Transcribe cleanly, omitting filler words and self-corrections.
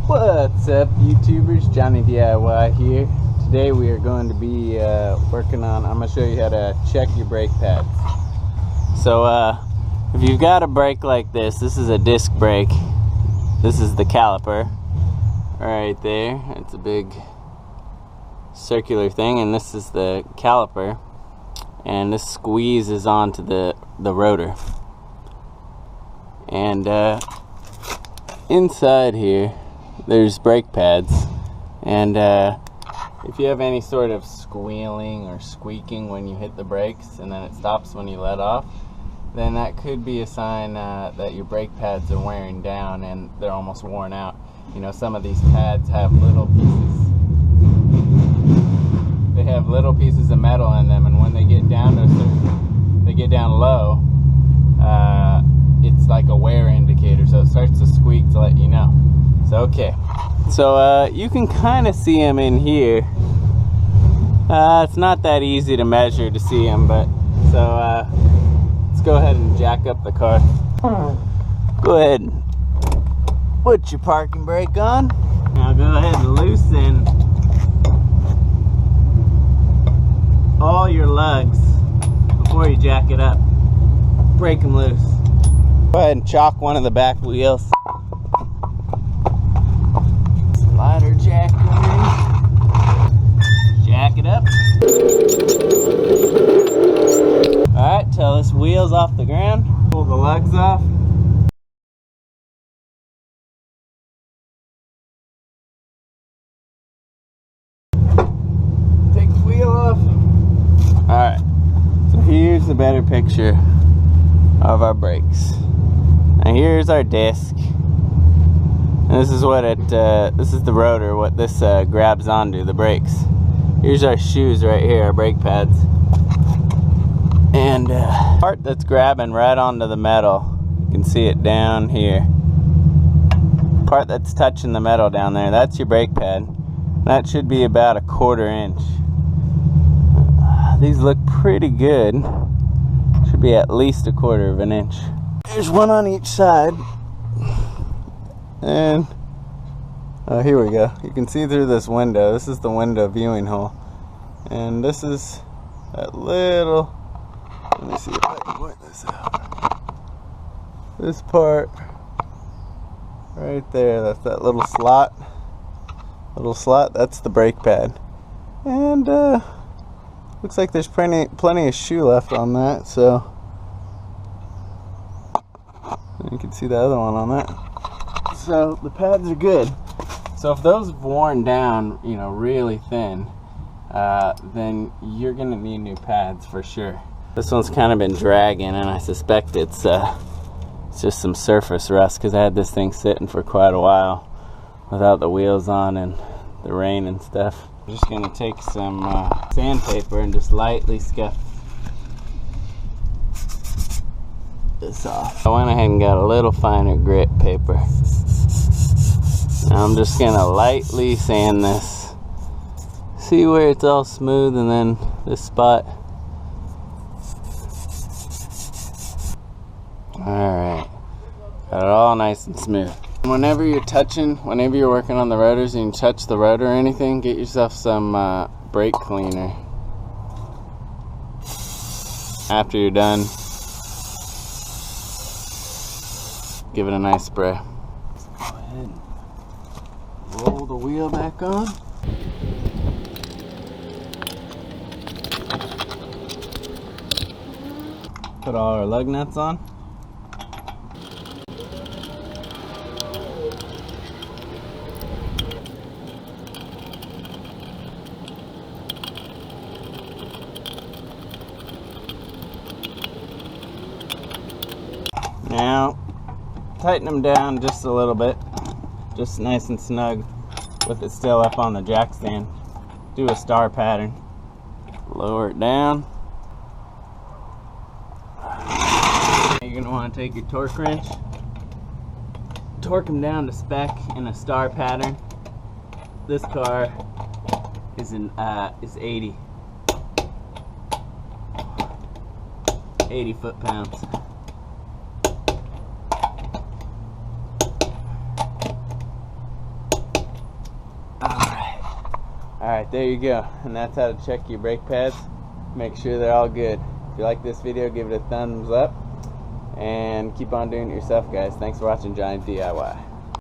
What's up, YouTubers? Johnny DIY here. Today we are going to be working on, I'm going to show you how to check your brake pads. So if you've got a brake like this is a disc brake. This is the caliper right there. It's a big circular thing, and this is the caliper, and this squeezes onto the rotor. And inside here there's brake pads, and if you have any sort of squealing or squeaking when you hit the brakes and then it stops when you let off, then that could be a sign that your brake pads are wearing down and they're almost worn out. You know, some of these pads have little pieces. They have little pieces of metal in them, and when they get down to a certain, they get down low, it's like a wear indicator, so it starts to squeak to let you know. So okay, so you can kind of see them in here. It's not that easy to measure to see them, but so let's go ahead and jack up the car. Go ahead and put your parking brake on. Now go ahead and loosen all your lugs before you jack it up. Break them loose. Go ahead and chock one of the back wheels. Slider jack in. Jack it up. Alright, till this wheel's off the ground. Pull the lugs off. Take the wheel off. Alright, so here's a better picture of our brakes. Now here's our disc. And this is what this is the rotor, what this grabs onto, the brakes. Here's our shoes right here, our brake pads. And part that's grabbing right onto the metal, you can see it down here. Part that's touching the metal down there, that's your brake pad. That should be about 1/4 inch. These look pretty good. Should be at least 1/4 inch. There's one on each side. And here we go. You can see through this window. This is the window viewing hole. And this is that little, let me see if I can point this out. This part right there, that's that little slot. That's the brake pad. And looks like there's plenty of shoe left on that, so you can see the other one on that. So the pads are good. So if those have worn down, you know, really thin, then you're gonna need new pads for sure. This one's kind of been dragging, and I suspect it's just some surface rust, because I had this thing sitting for quite a while without the wheels on and the rain and stuff. I'm just gonna take some sandpaper and just lightly scuff this off. I went ahead and got a little finer grit paper. Now I'm just gonna lightly sand this. See where it's all smooth, and then this spot. Alright, got it all nice and smooth. Whenever you're working on the rotors and you touch the rotor or anything, get yourself some brake cleaner. After you're done, give it a nice spray. Go ahead and roll the wheel back on. Put all our lug nuts on. Now, tighten them down just a little bit, just nice and snug with it still up on the jack stand. Do a star pattern. Lower it down. You're going to want to take your torque wrench, torque them down to spec in a star pattern. This car is 80 foot-pounds. Alright, there you go. And that's how to check your brake pads. Make sure they're all good. If you like this video, give it a thumbs up. And keep on doing it yourself, guys. Thanks for watching Jonny DIY.